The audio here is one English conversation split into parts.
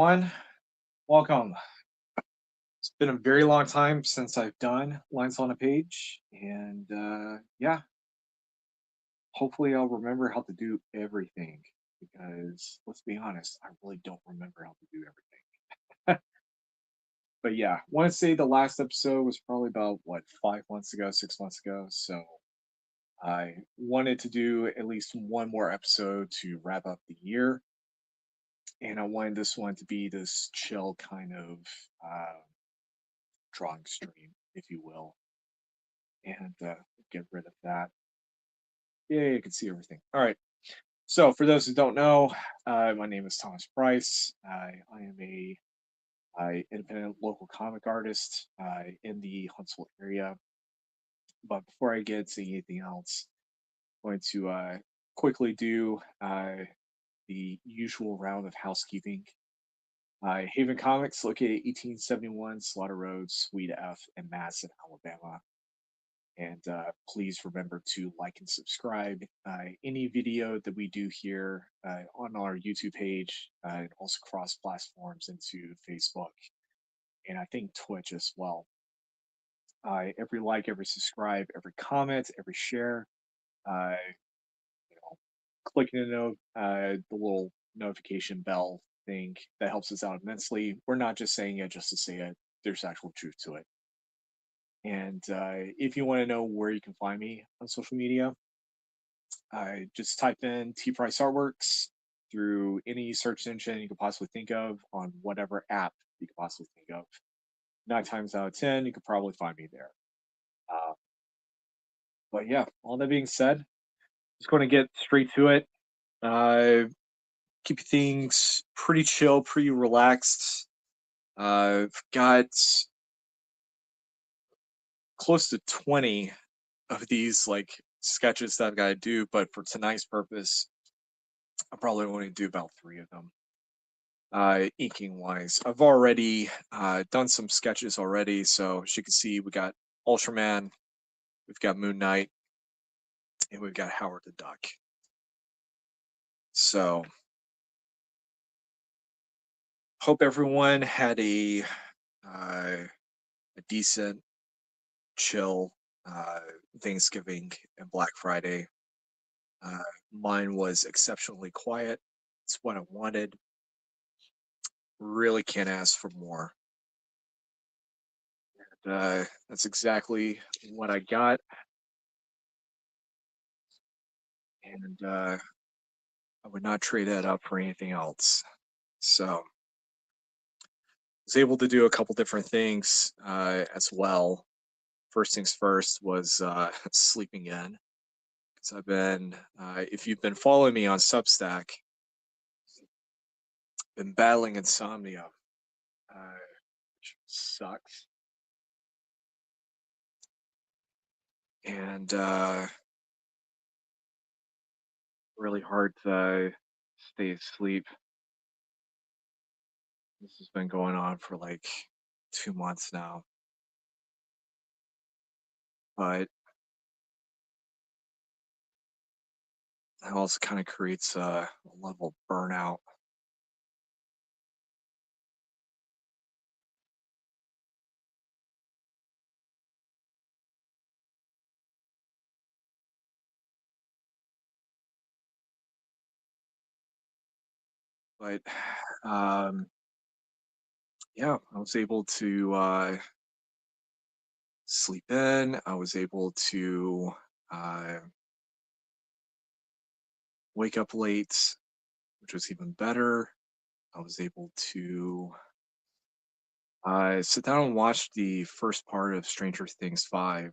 everyone. Welcome. It's been a very long time since I've done lines on a page, and yeah, hopefully I'll remember how to do everything because let's be honest, I really don't remember how to do everything. But yeah, I want to say the last episode was probably about what 5 months ago, 6 months ago. So I wanted to do at least one more episode to wrap up the year, and I wanted this one to be this chill kind of uh, drawing stream, if you will, and get rid of that. Yeah, you can see everything. All right. So, for those who don't know, my name is Thomas Price. I am a independent local comic artist in the Huntsville area. But before I get to anything else, I'm going to quickly do the usual round of housekeeping. Haven Comics, located 1871 Slaughter Road, Suite F, in Madison, Alabama. And please remember to like and subscribe. Any video that we do here on our YouTube page, and also cross platforms into Facebook and I think Twitch as well. Every like, every subscribe, every comment, every share, uh, clicking the little notification bell thing that helps us out immensely. We're not just saying it just to say it. There's actual truth to it. And if you want to know where you can find me on social media, I just type in T Price Artworks through any search engine you could possibly think of on whatever app you could possibly think of. 9 times out of 10, you could probably find me there. Uh, but yeah, all that being said, just going to get straight to it. Keep things pretty chill, pretty relaxed. I've got close to 20 of these like sketches that I've got to do, but for tonight's purpose, I'll probably only do about three of them. Inking wise, I've already done some sketches already. So as you can see, we got Ultraman, we've got Moon Knight, and we've got Howard the Duck. So hope everyone had a decent, chill Thanksgiving and Black Friday. Mine was exceptionally quiet. It's what I wanted. Really can't ask for more. That's exactly what I got. And I would not trade that up for anything else. So I was able to do a couple different things as well. First things first was sleeping in. Because I've been, if you've been following me on Substack, been battling insomnia, which sucks. And really hard to stay asleep. This has been going on for like 2 months now. But it also kind of creates a level of burnout. But um, yeah, I was able to sleep in. I was able to uh, wake up late, which was even better. I was able to sit down and watch the first part of Stranger Things 5.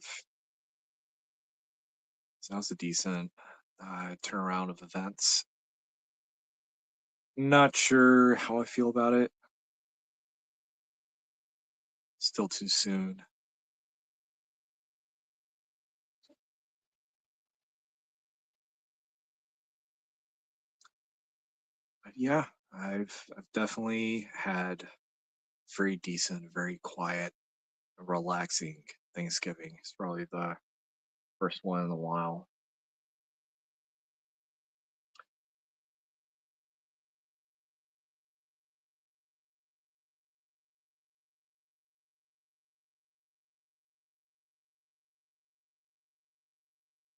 So that was a decent turnaround of events. Not sure how I feel about it. Still too soon. But yeah, I've definitely had very decent, very quiet, relaxing Thanksgiving. It's probably the first one in a while.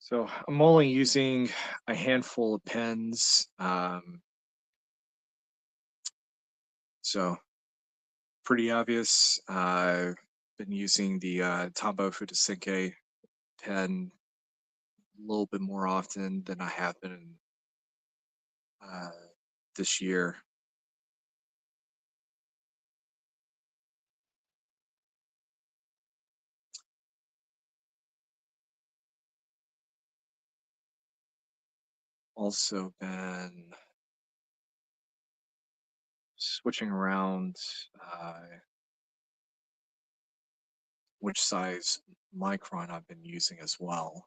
So I'm only using a handful of pens. So pretty obvious. I've been using the Tombow Futosenke pen a little bit more often than I have been uh, this year. Also been switching around uh, which size micron I've been using as well.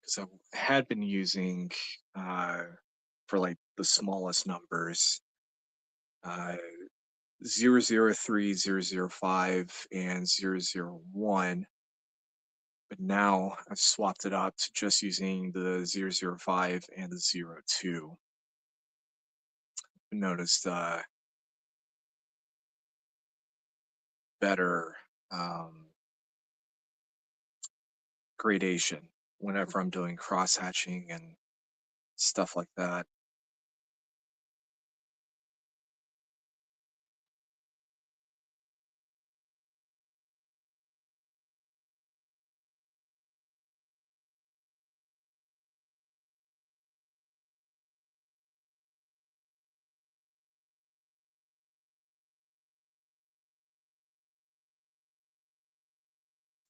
Because I had been using uh, for like the smallest numbers, uh, 003, 005, and 001. But now I've swapped it up to just using the 005 and the 02. I noticed better gradation whenever I'm doing cross hatching and stuff like that.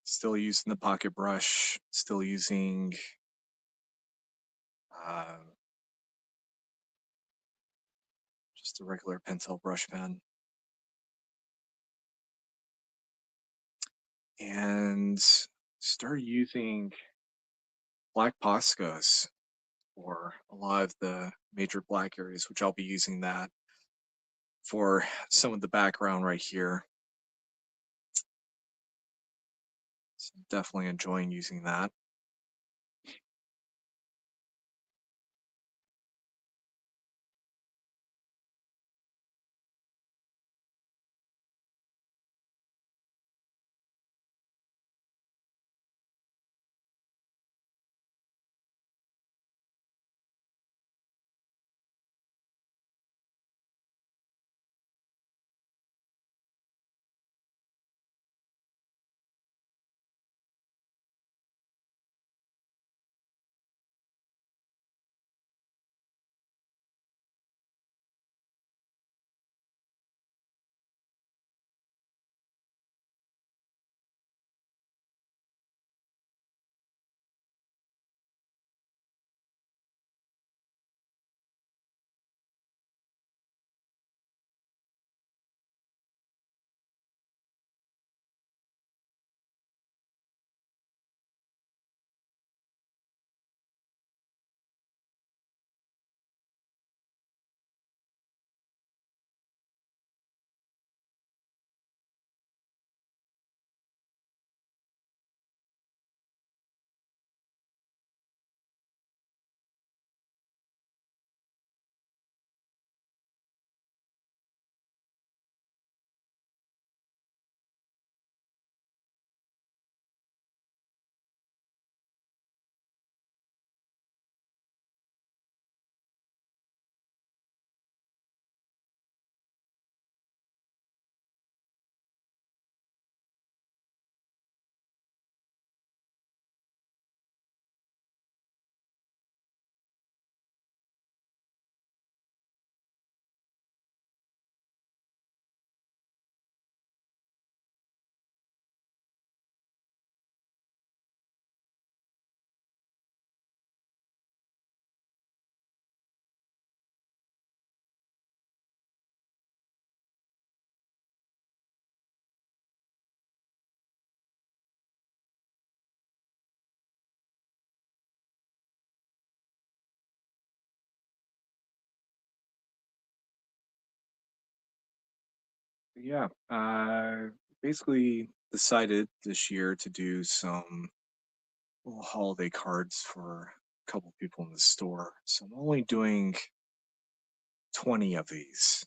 Still using the pocket brush, still using uh, just a regular pencil brush pen. And start using black Poscas for a lot of the major black areas, which I'll be using that for some of the background right here. So I'm definitely enjoying using that. Yeah, basically decided this year to do some little holiday cards for a couple people in the store. So I'm only doing 20 of these.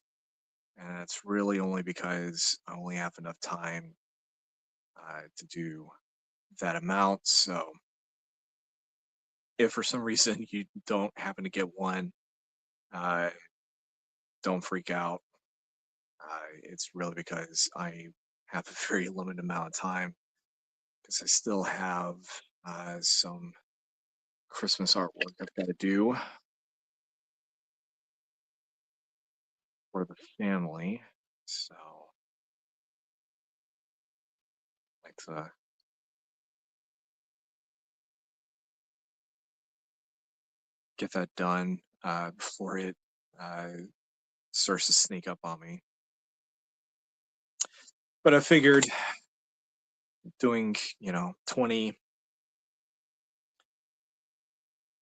and it's really only because I only have enough time to do that amount. So if for some reason you don't happen to get one, uh, don't freak out. It's really because I have a very limited amount of time because I still have some Christmas artwork I've got to do for the family. So like to get that done before it uh, starts to sneak up on me. But I figured doing, 20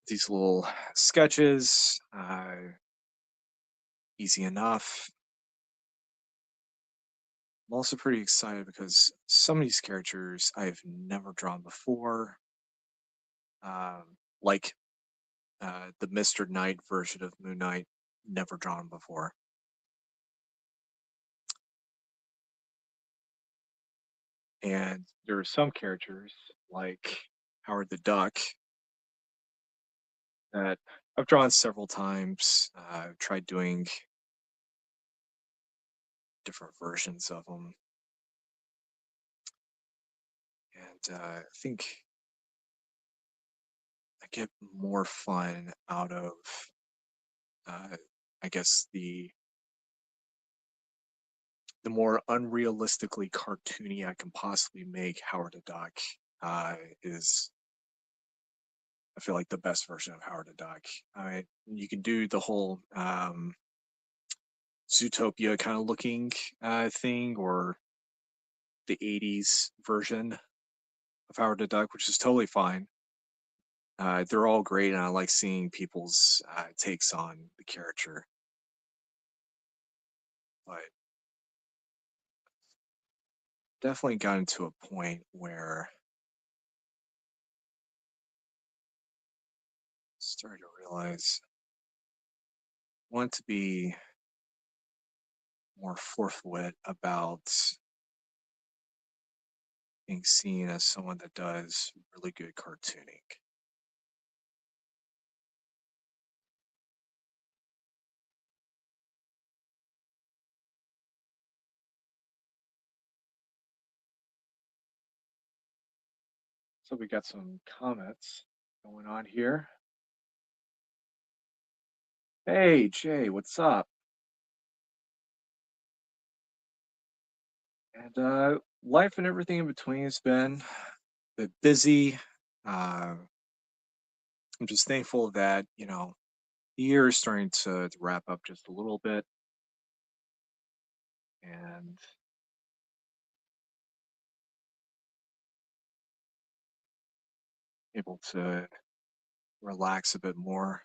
these little sketches, easy enough. I'm also pretty excited because some of these characters I've never drawn before, like the Mr. Knight version of Moon Knight, never drawn before. And there are some characters like Howard the Duck that I've drawn several times. I've tried doing different versions of them, and I think I get more fun out of, uh, I guess, the more unrealistically cartoony I can possibly make Howard the Duck is, I feel like, the best version of Howard the Duck. You can do the whole Zootopia kind of looking thing, or the 80s version of Howard the Duck, which is totally fine. They're all great, and I like seeing people's takes on the character. But definitely gotten to a point where I started to realize I want to be more forthwit about being seen as someone that does really good cartooning. So we got some comments going on here. Hey Jay, what's up? And life and everything in between has been a bit busy. Uh, I'm just thankful that, the year is starting to wrap up just a little bit, and able to relax a bit more.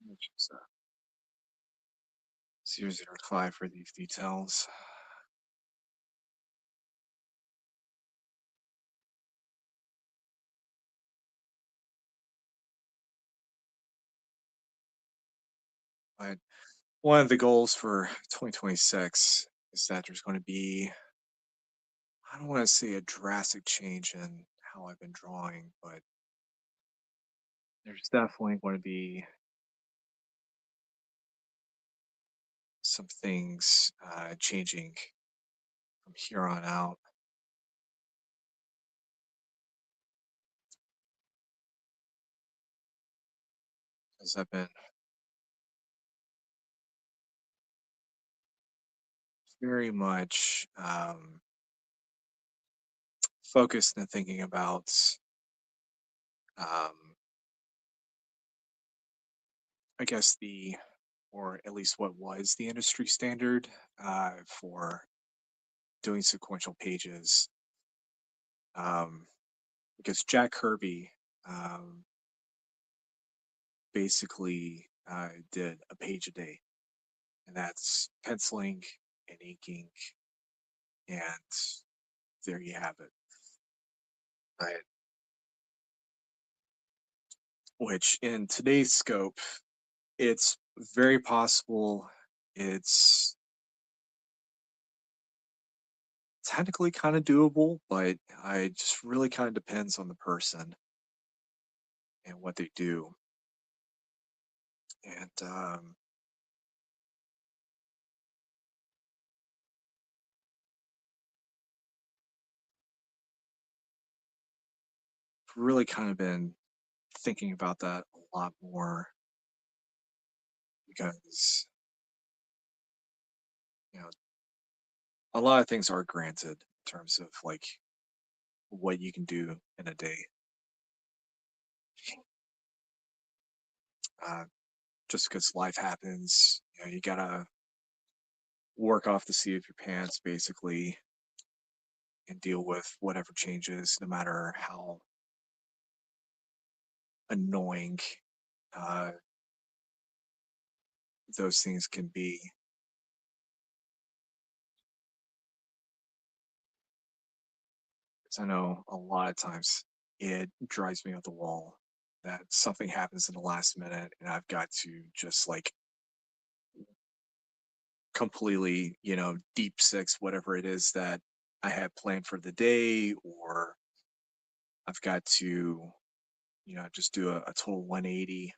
Which is 005 for these details. But one of the goals for 2026 is that there's going to be, I don't want to say a drastic change in how I've been drawing, but there's definitely going to be some things changing from here on out, as I've been very much focused and thinking about, um, I guess, or at least what was the industry standard for doing sequential pages, um, because Jack Kirby um, basically did a page a day, and that's penciling and inking, and there you have it. Right. Which in today's scope, it's very possible it's technically kind of doable, but I just really kind of depends on the person and what they do. And really kind of been thinking about that a lot more because, you know, a lot of things are granted in terms of like what you can do in a day. Uh, just because life happens, you gotta work off the seat of your pants basically and deal with whatever changes, no matter how annoying uh, those things can be. Because I know a lot of times it drives me up the wall that something happens in the last minute and I've got to just like completely, deep six whatever it is that I had planned for the day, or I've got to, just do a total 180.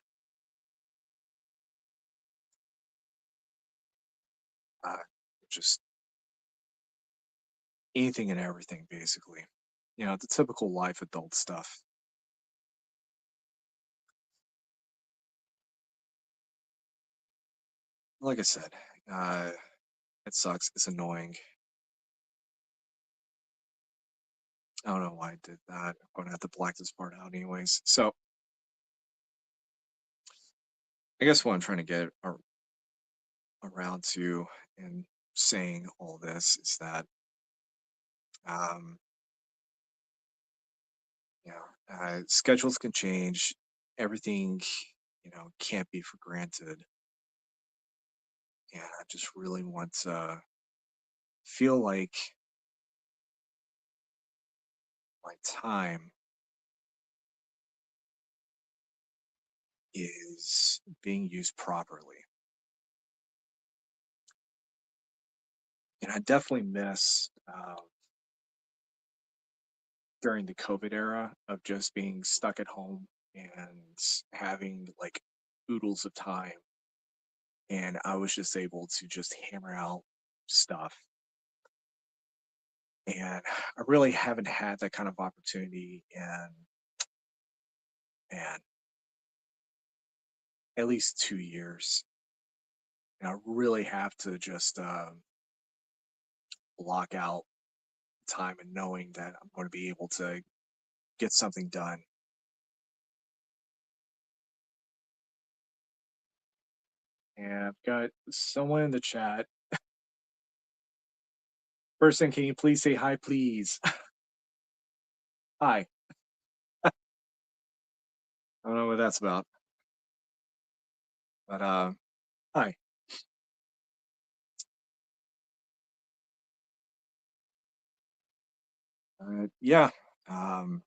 Uh, just anything and everything, basically. The typical life adult stuff. Like I said, uh, it sucks. It's annoying. I don't know why I did that. I'm going to have to black this part out anyways. So I guess what I'm trying to get around to in saying all this is that, um, schedules can change. Everything, can't be for granted. And I just really want to feel like my time is being used properly. And I definitely miss during the COVID era of just being stuck at home and having like oodles of time. And I was just able to just hammer out stuff. And I really haven't had that kind of opportunity in, man, at least 2 years. And I really have to just block out time and knowing that I'm going to be able to get something done. And I've got someone in the chat. Person, can you please say hi, please? Hi. I don't know what that's about, but hi. Yeah, um,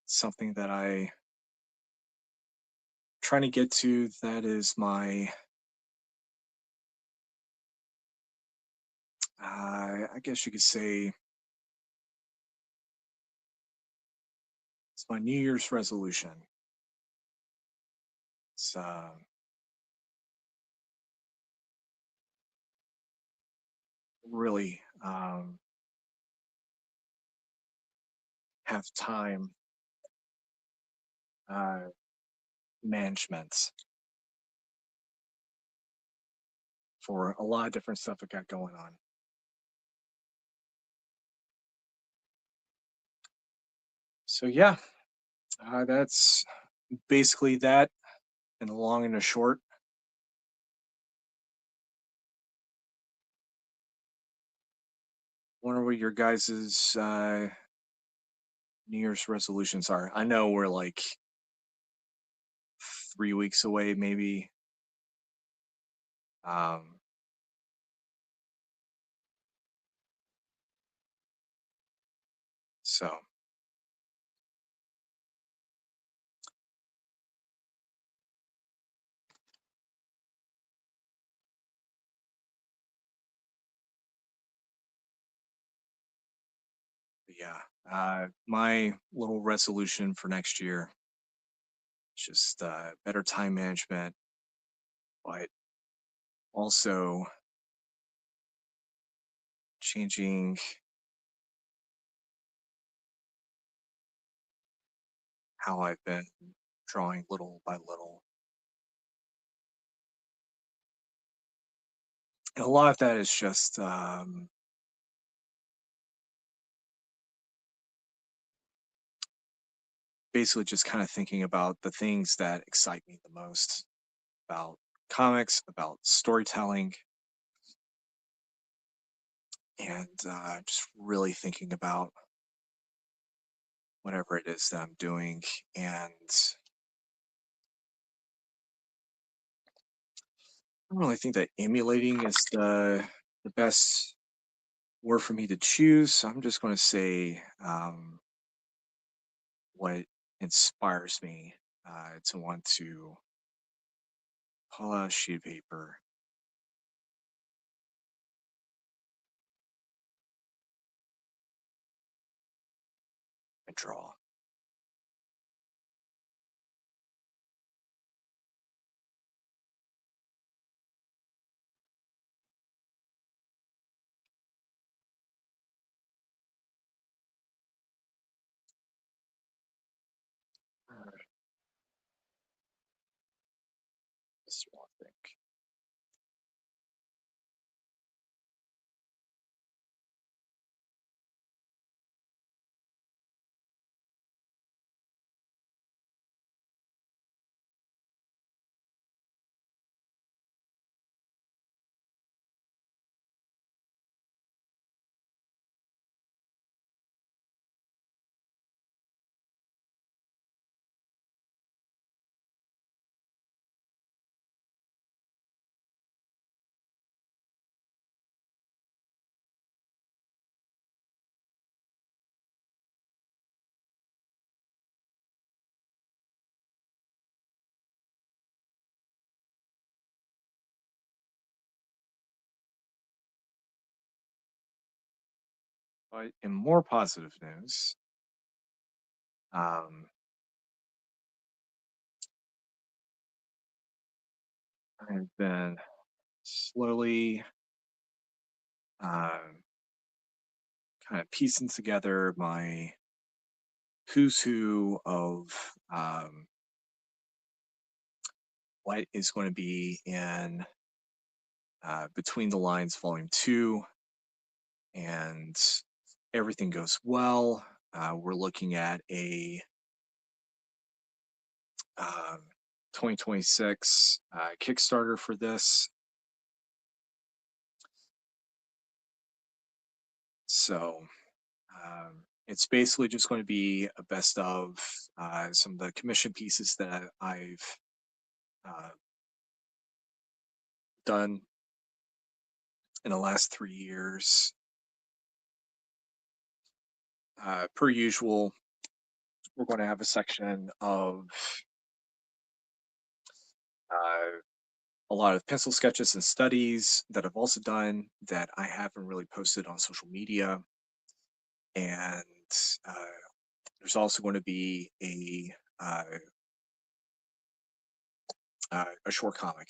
something that I trying to get to that is my, I guess you could say, it's my New Year's resolution. It's really have time uh, management for a lot of different stuff I got going on. So yeah, that's basically that in the long and the short. wonder what your guys's New Year's resolutions are. I know we're like 3 weeks away, maybe. Um, so yeah, my little resolution for next year is just better time management, but also changing how I've been drawing little by little. And a lot of that is just basically just kind of thinking about the things that excite me the most about comics, about storytelling, and just really thinking about whatever it is that I'm doing. And I don't really think that emulating is the best word for me to choose. So I'm just going to say what inspires me to want to pull out a sheet of paper and draw. Just want to think. But in more positive news, um, I've been slowly um, kind of piecing together my who's who of um, what is going to be in Between the Lines Volume 2. And everything goes well. We're looking at a um, 2026 Kickstarter for this. So it's basically just going to be a best of some of the commission pieces that I've uh, done in the last 3 years. Per usual, we're going to have a section of uh, a lot of pencil sketches and studies that I've also done that I haven't really posted on social media. And uh, there's also going to be a short comic,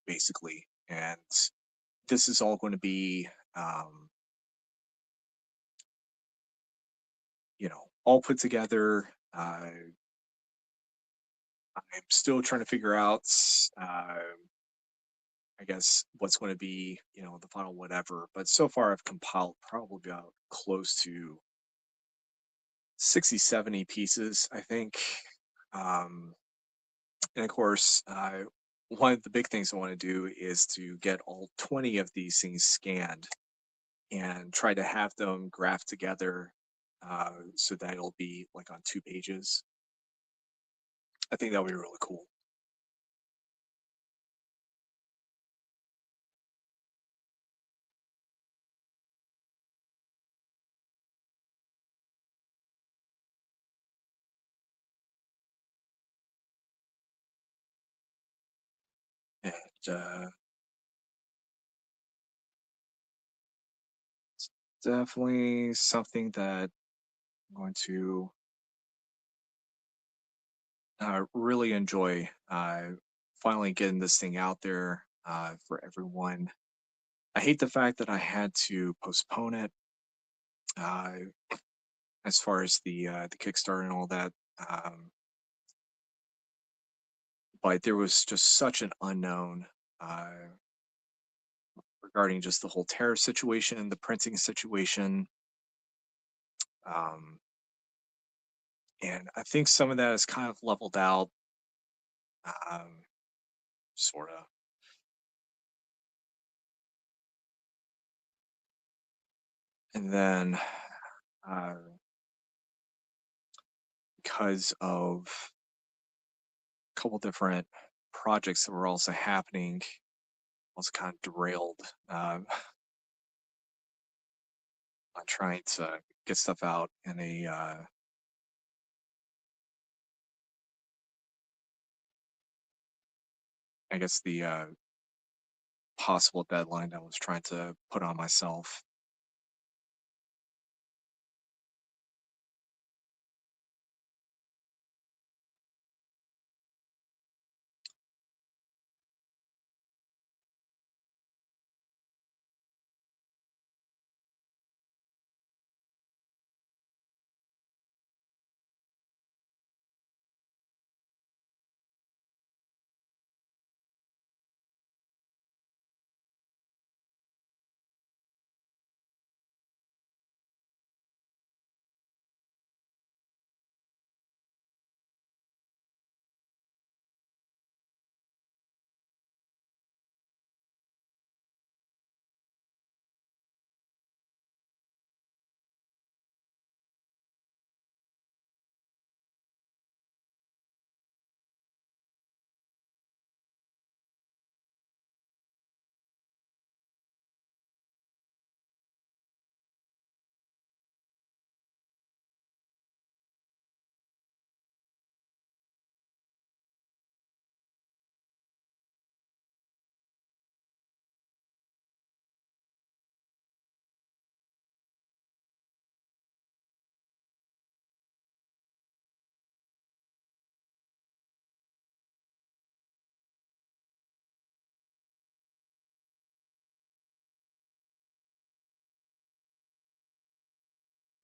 basically. And this is all going to be, all put together. I'm still trying to figure out, I guess, what's going to be, the final whatever. But so far, I've compiled probably about close to 60, 70 pieces, I think. Um, and of course, one of the big things I want to do is to get all 20 of these things scanned and try to have them graph together so that it'll be like on 2 pages. I think that would be really cool. And it's definitely something that I'm going to really enjoy finally getting this thing out there for everyone. I hate the fact that I had to postpone it uh, as far as the Kickstarter and all that. Um, but there was just such an unknown uh, regarding just the whole tariff situation, the printing situation. Um, and I think some of that is kind of leveled out, um, sort of. And then uh, because of a couple different projects that were also happening, I was kind of derailed on trying to get stuff out in a I guess the possible deadline I was trying to put on myself.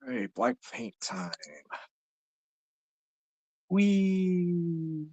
Hey, black paint time. We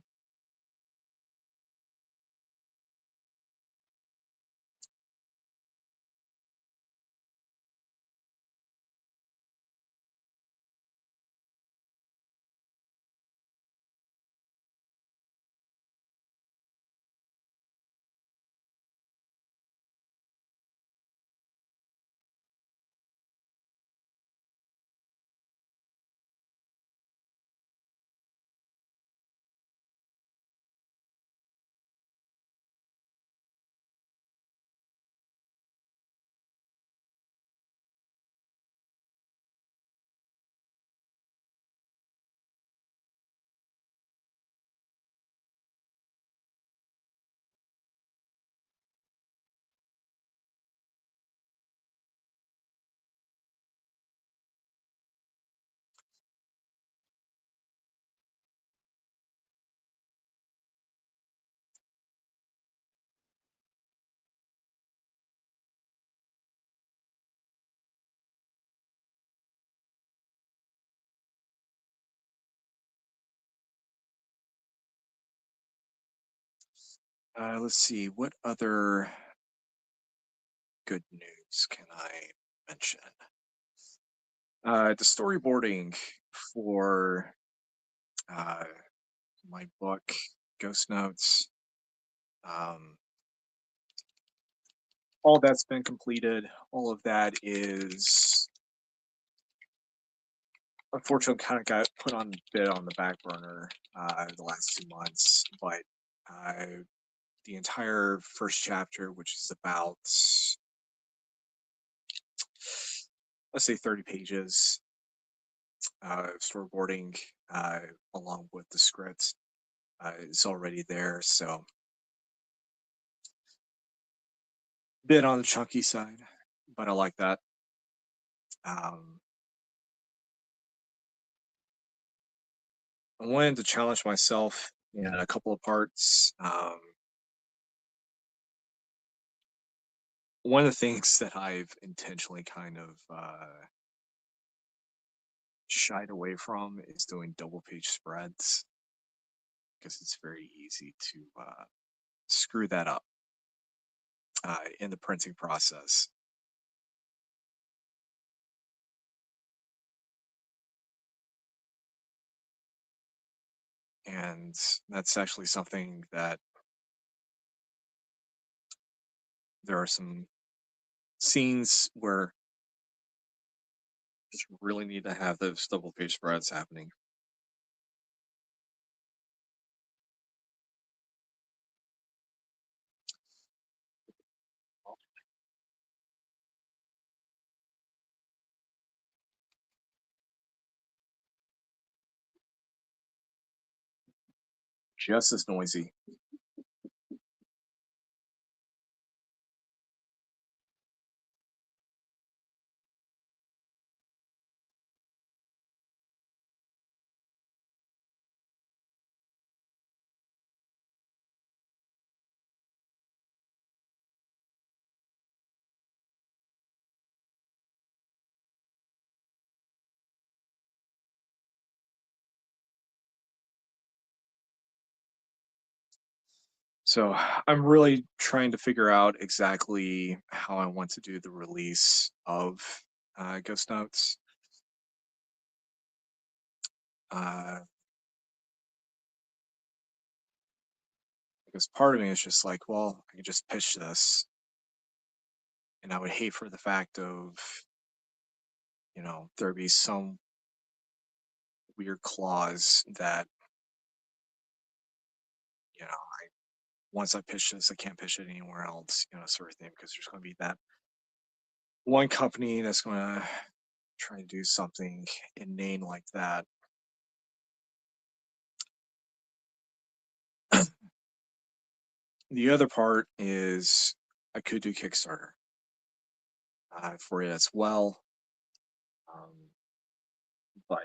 let's see, what other good news can I mention? The storyboarding for uh, my book, Ghost Notes. Um, all that's been completed. All of that is unfortunately kind of got put on a bit on the back burner the last 2 months, but uh, the entire first chapter, which is about, let's say, 30 pages, storyboarding along with the script is already there. So, bit on the chunky side, but I like that. Um, I wanted to challenge myself in a couple of parts. One of the things that I've intentionally kind of shied away from is doing double page spreads because it's very easy to screw that up in the printing process. And that's actually something that there are some scenes where you really need to have those double page spreads happening. Just as noisy. So I'm really trying to figure out exactly how I want to do the release of Ghost Notes. Uh, because part of me is just like, well, I could just pitch this, and I would hate for the fact of, there'd be some weird clause that, once I pitch this, I can't pitch it anywhere else, sort of thing, because there's going to be that one company that's going to try to do something inane like that. The other part is I could do Kickstarter for it as well, but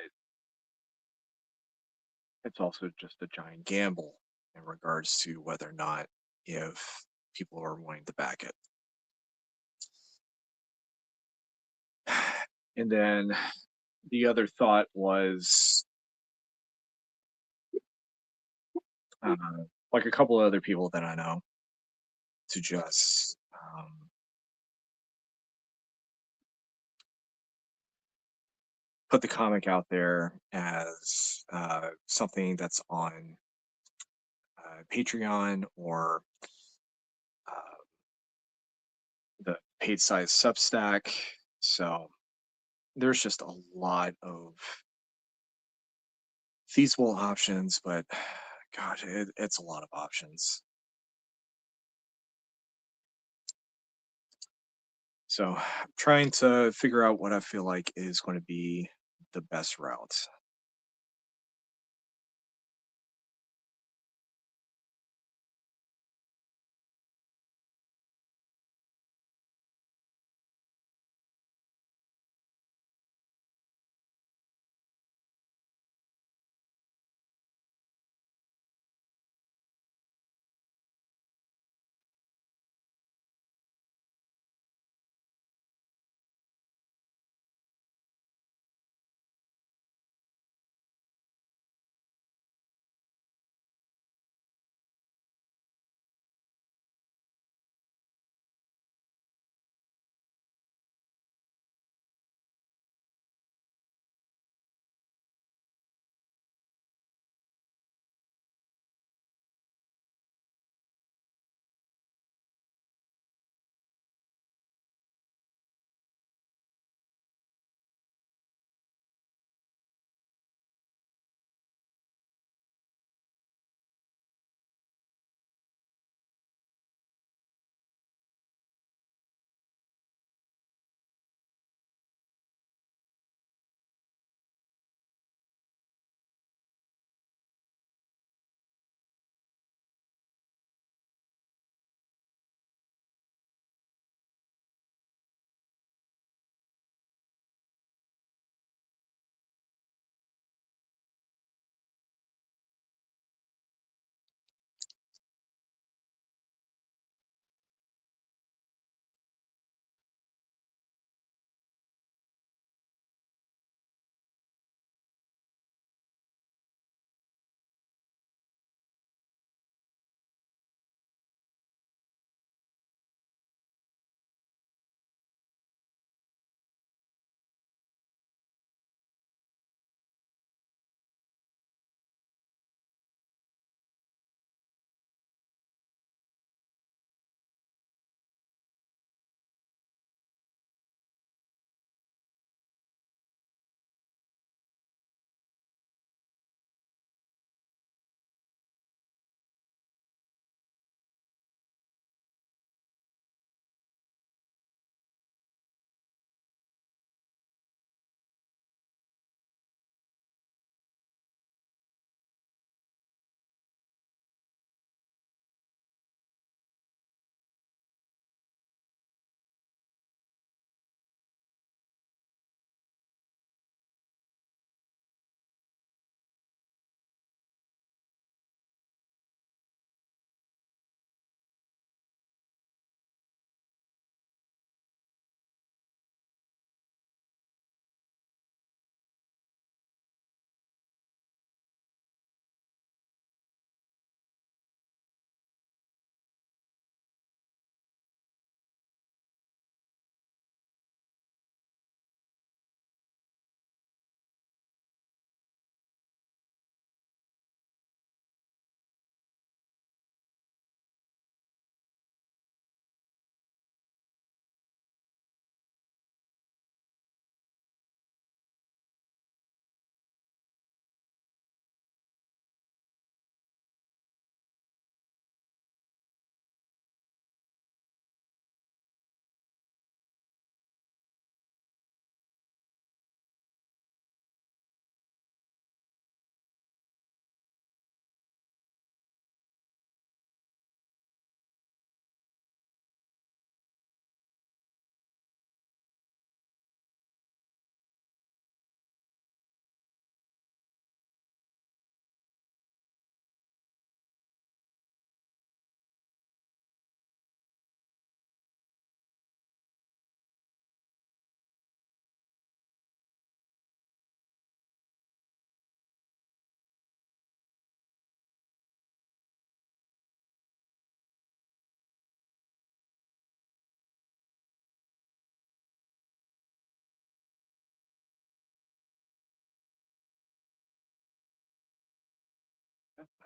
it's also just a giant gamble in regards to whether or not if people are willing to back it. And then the other thought was uh, like a couple of other people that I know to just put the comic out there as something that's on Patreon or uh, the paid size Substack. So there's just a lot of feasible options, but gosh, it's a lot of options. So I'm trying to figure out what I feel like is going to be the best route.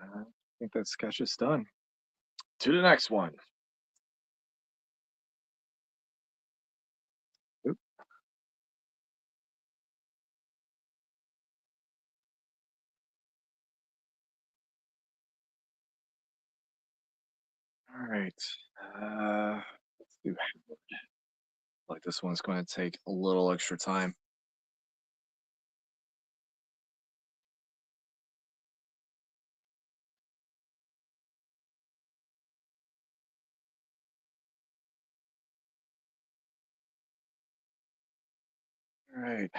I think that sketch is done. To the next one. Oop. All right. Let's do like this one's going to take a little extra time. All right.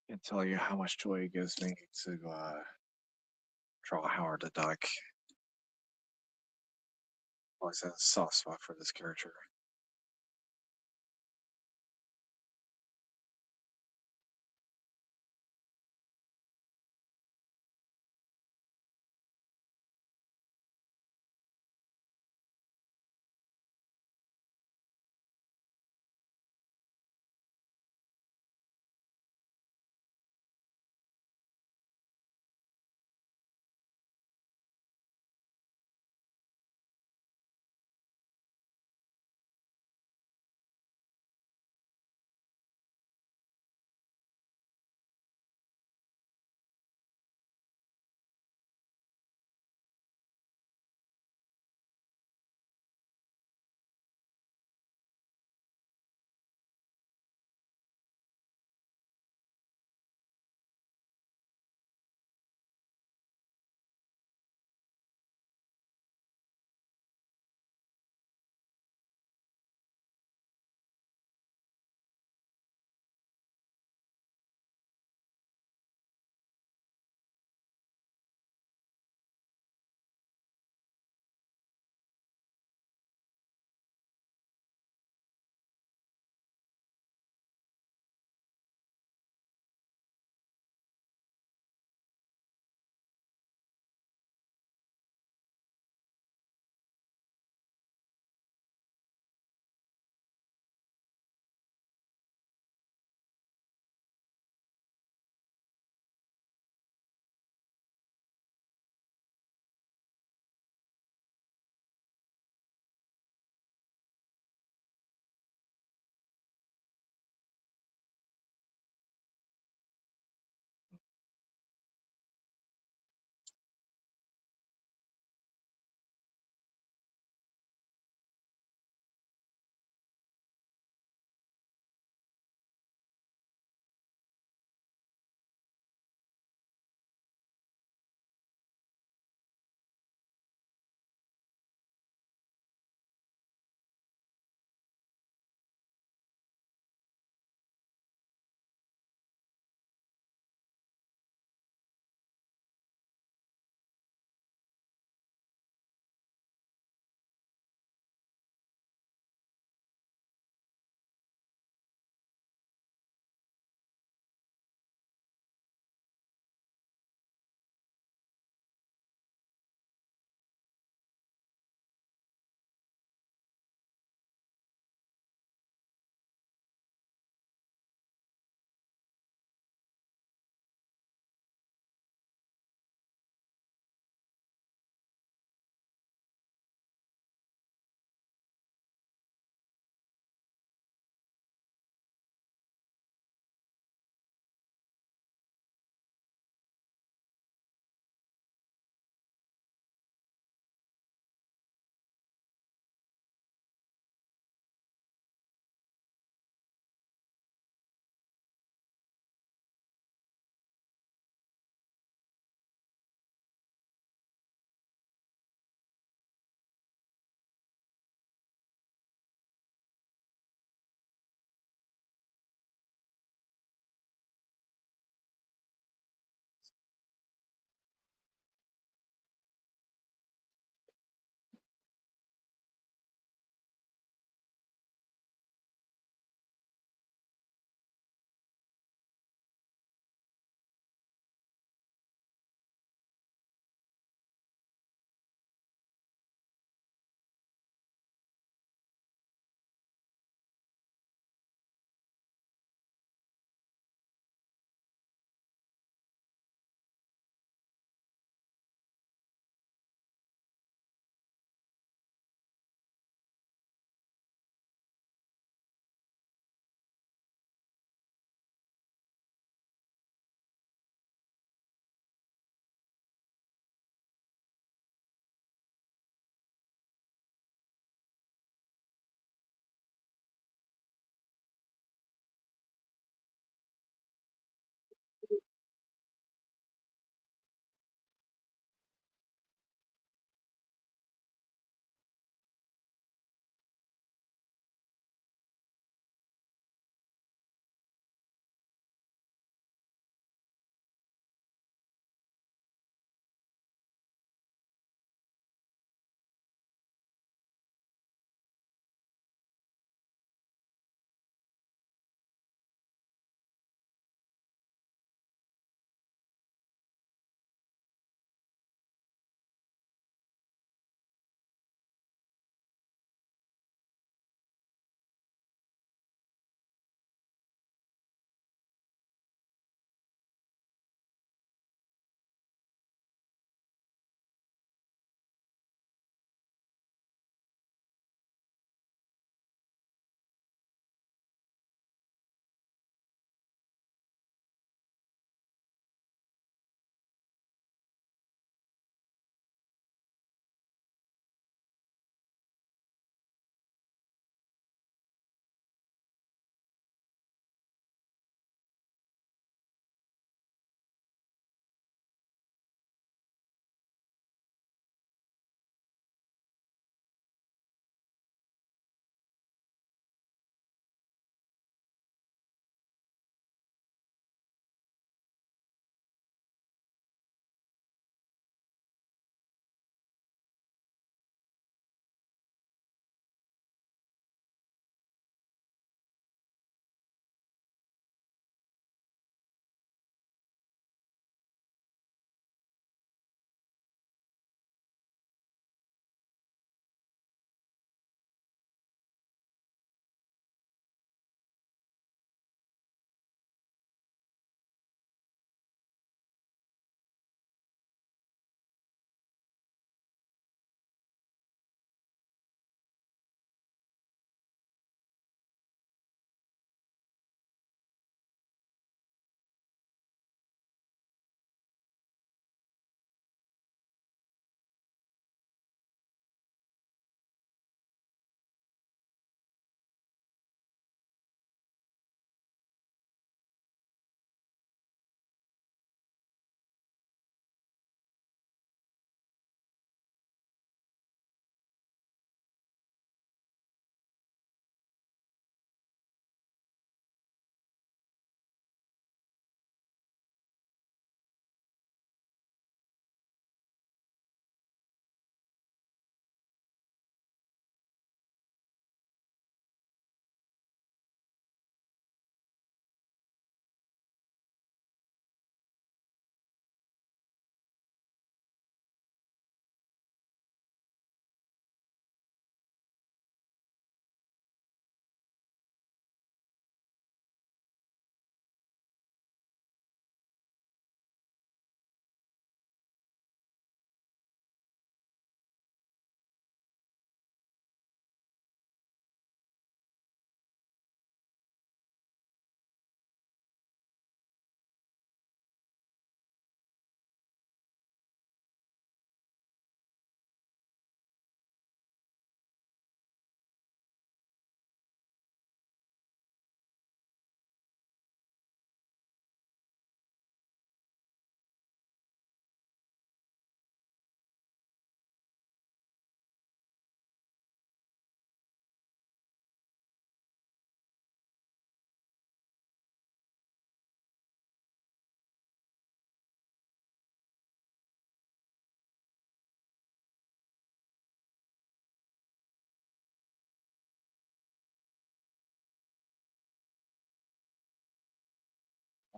Can't tell you how much joy it gives me to draw Howard the Duck. Always had a soft spot for this character.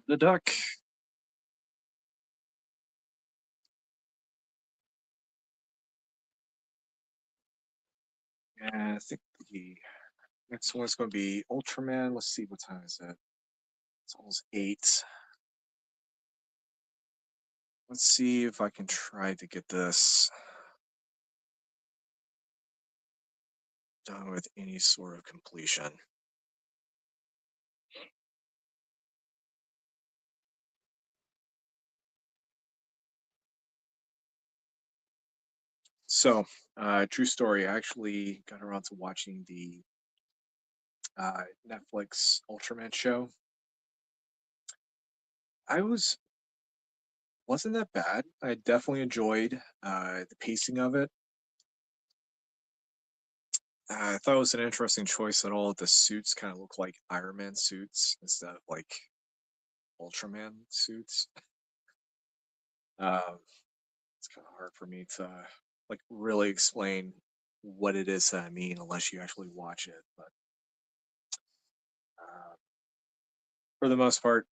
the duck. And I think the next one's going to be Ultraman. Let's see, what time is it? It's almost 8. Let's see if I can try to get this done with any sort of completion. So, true story. I actually got around to watching the Netflix Ultraman show. I wasn't that bad. I definitely enjoyed the pacing of it. I thought it was an interesting choice that all of the suits kind of look like Iron Man suits instead of like Ultraman suits. Um, it's kind of hard for me to like really explain what it is that I mean unless you actually watch it. But uh, for the most part,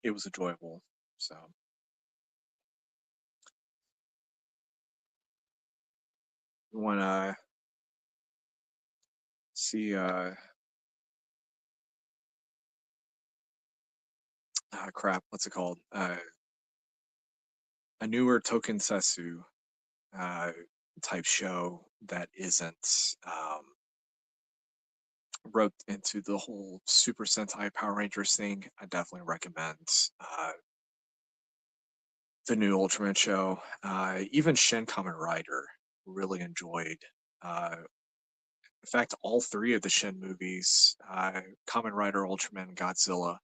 it was enjoyable. So you want to see crap, what's it called? A newer Tokusatsu uh, type show that isn't roped into the whole Super Sentai Power Rangers thing. I definitely recommend the new Ultraman show. Even Shin Kamen Rider really enjoyed. In fact, all three of the Shin movies, Kamen Rider, Ultraman, and Godzilla,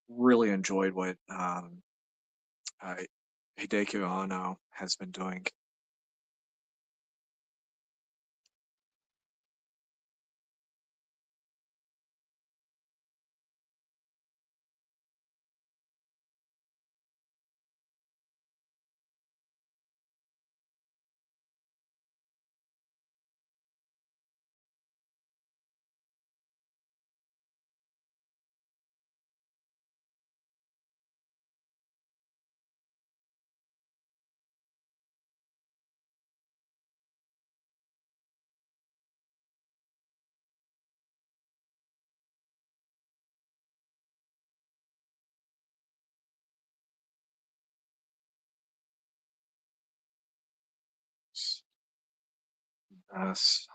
really enjoyed what uh, Hideki Anno has been doing. Yes.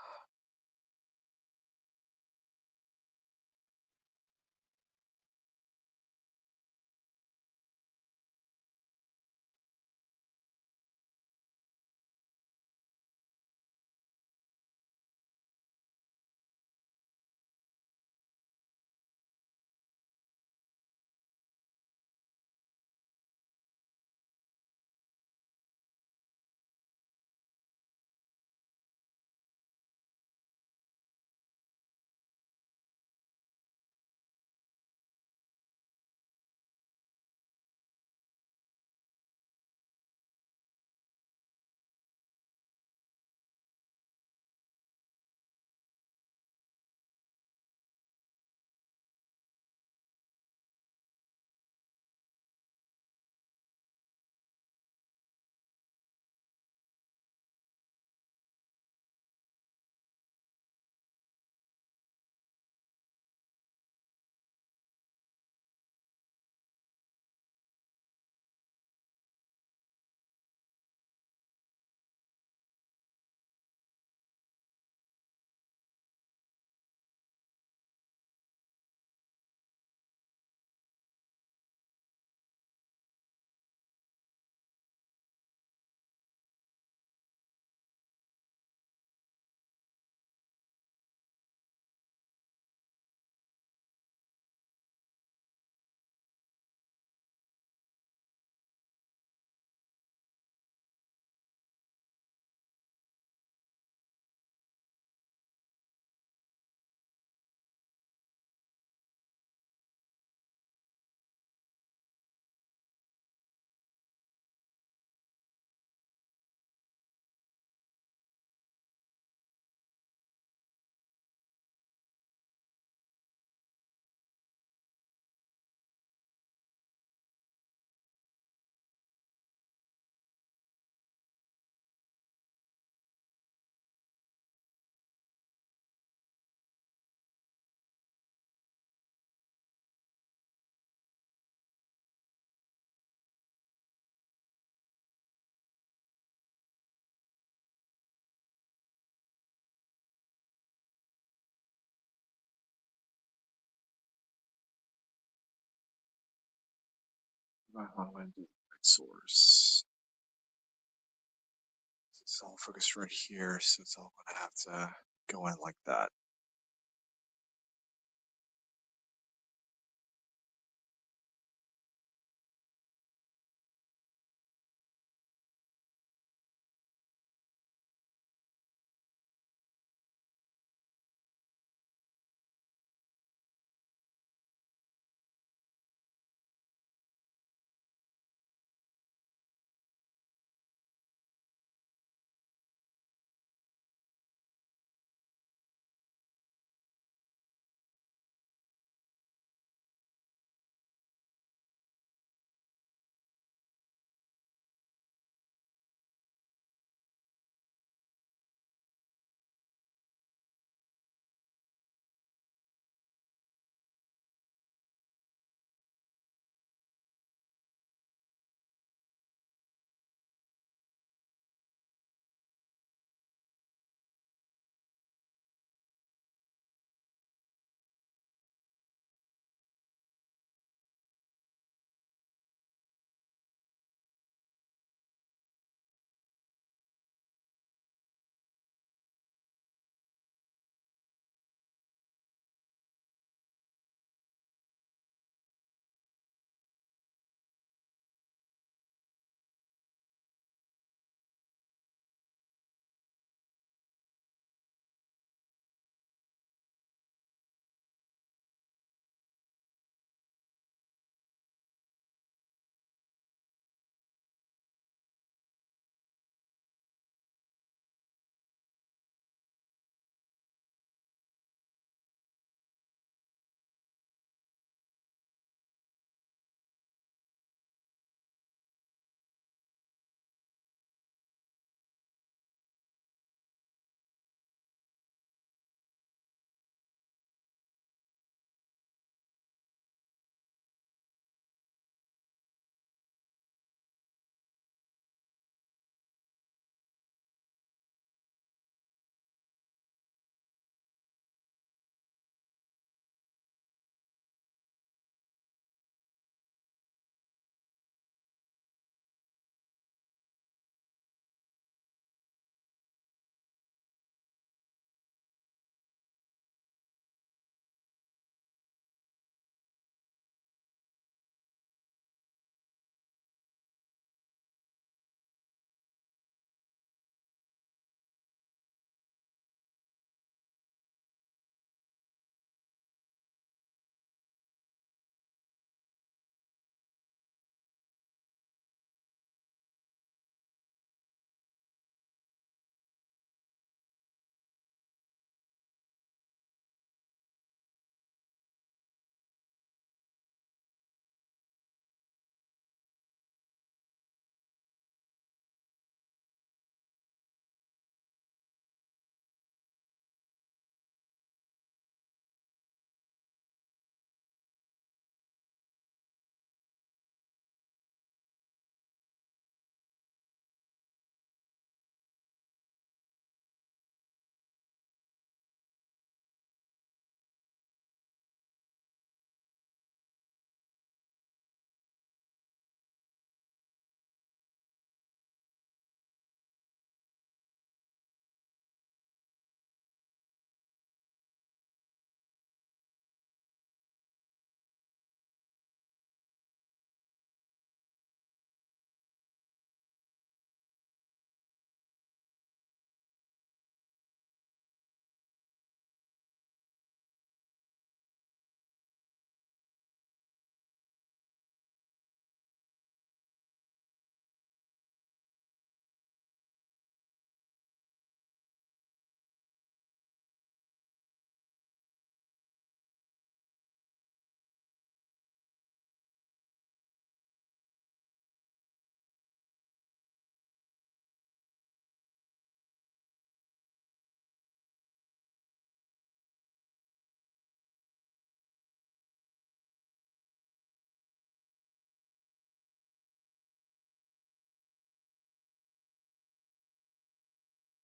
I'm going to do the right source. It's all focused right here, so it's all going to have to go in like that.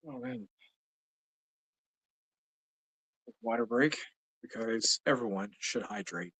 Oh man, water break because everyone should hydrate.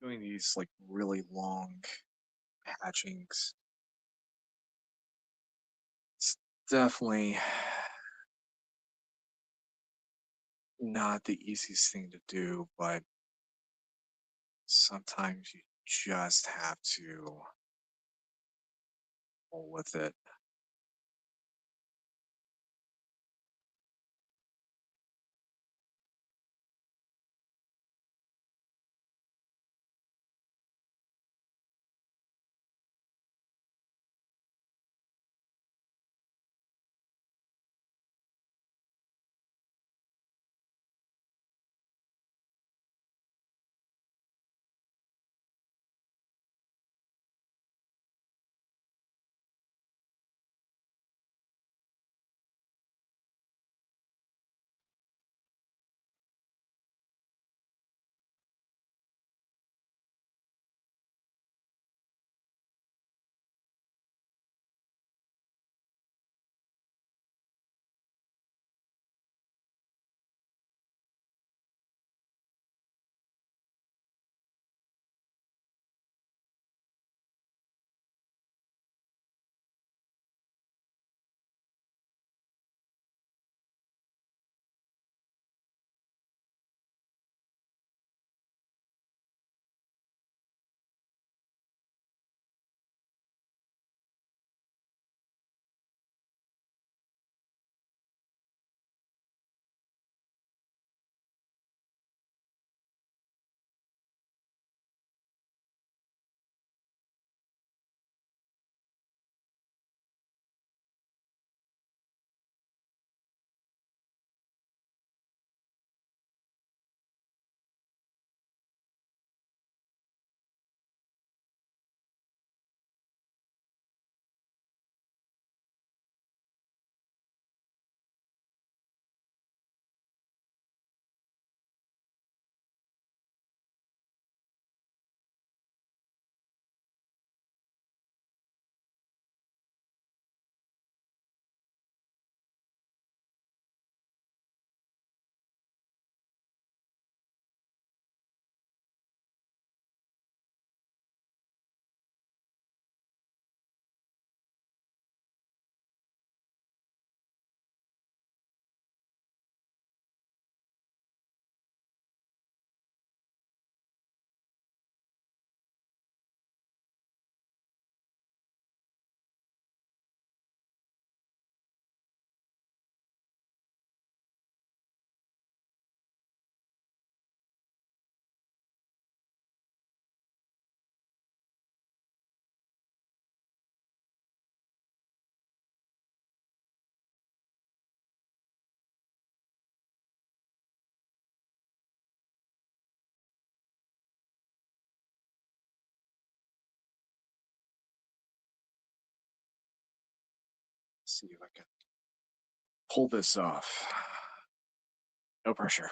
doing these like really long patchings, it's definitely not the easiest thing to do, but sometimes you just have to roll with it. See if I can pull this off. No pressure.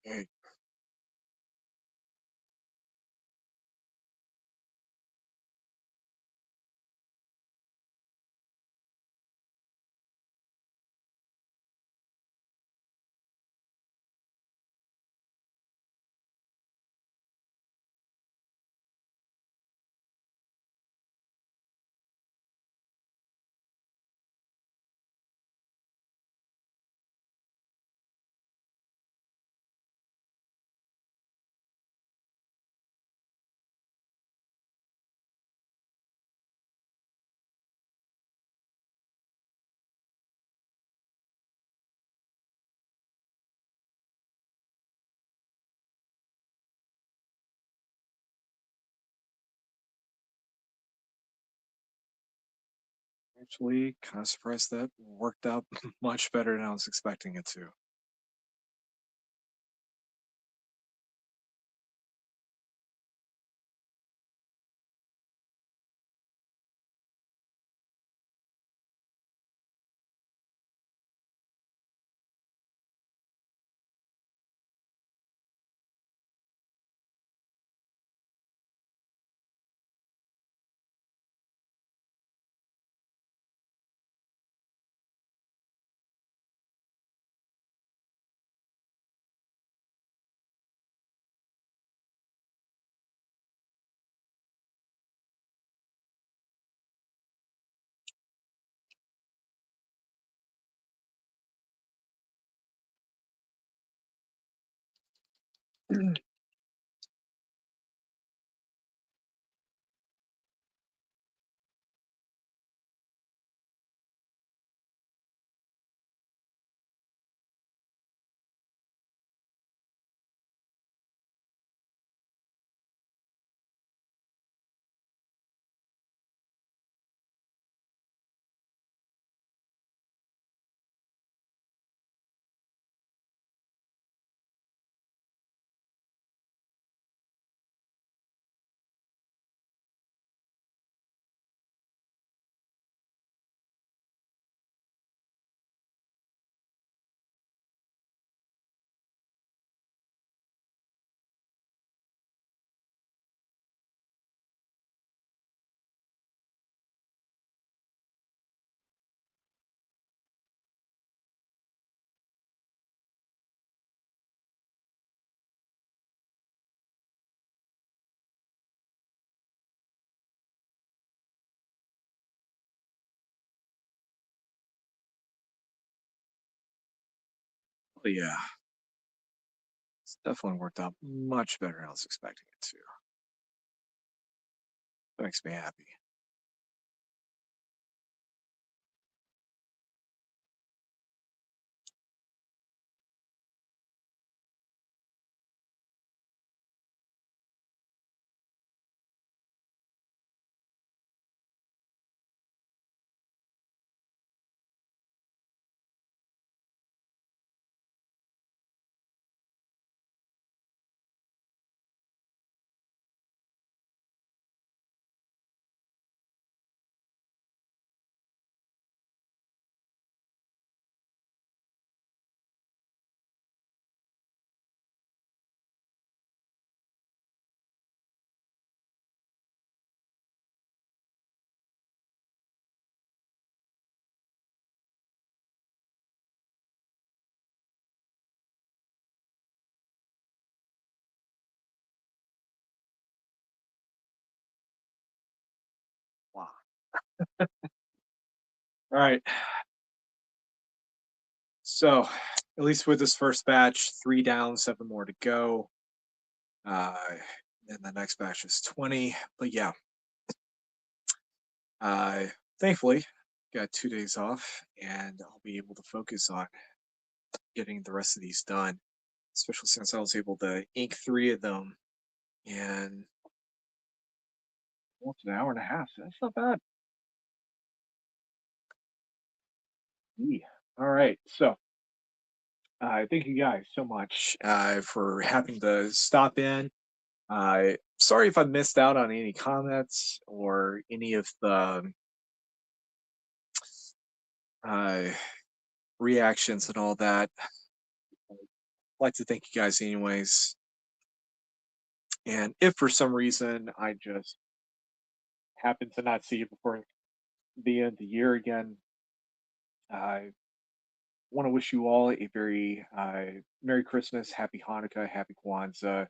Okay. Actually, kind of surprised that worked out much better than I was expecting it to. But yeah, it's definitely worked out much better than I was expecting it to. That makes me happy. Wow. All right. So, at least with this first batch, 3 down, 7 more to go. And the next batch is 20. But yeah, uh, thankfully, got 2 days off, and I'll be able to focus on getting the rest of these done, especially since I was able to ink 3 of them in almost an hour and a half. So that's not bad. Yeah. All right. So, thank you guys so much for having to stop in. Sorry if I missed out on any comments or any of the uh, reactions and all that. like to thank you guys anyways. And if for some reason I just happen to not see you before the end of the year again, I want to wish you all a very Merry Christmas, Happy Hanukkah, Happy Kwanzaa,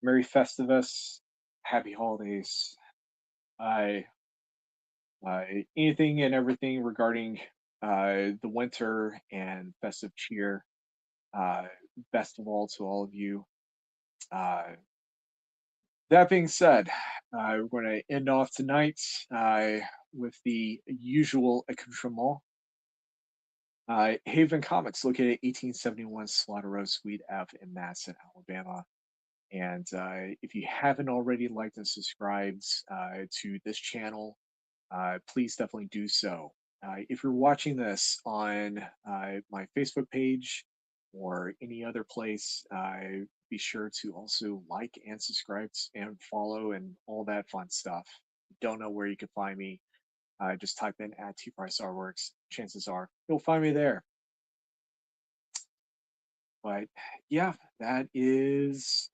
Merry Festivus, Happy Holidays. I Anything and everything regarding the winter and festive cheer. Uh, Best of all to all of you. Uh, that being said, we're going to end off tonight uh, with the usual accoutrement. Haven Comics, located at 1871 Slaughter Road, Suite F in Madison, Alabama. And if you haven't already liked and subscribed to this channel, please definitely do so. If you're watching this on my Facebook page or any other place, be sure to also like and subscribe and follow and all that fun stuff. Don't know where you can find me. Just type in at T Price Artworks. Chances are you'll find me there. But yeah, that is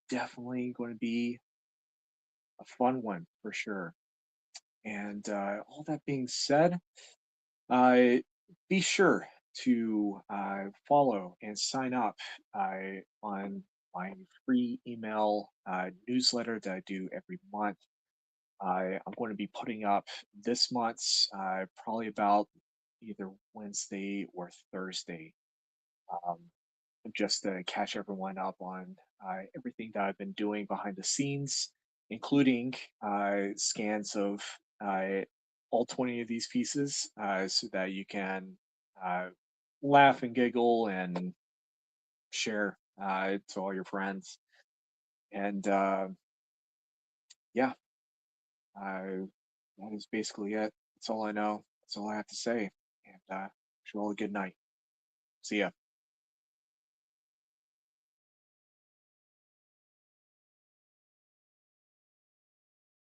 definitely going to be a fun one for sure. And all that being said, uh, be sure to follow and sign up on my free email newsletter that I do every month. I'm going to be putting up this month's probably about either Wednesday or Thursday, um, just to catch everyone up on everything that I've been doing behind the scenes, including scans of uh, all 20 of these pieces so that you can uh, laugh and giggle and share to all your friends. And yeah, that is basically it. That's all I know. That's all I have to say. And wish you all a good night. See ya.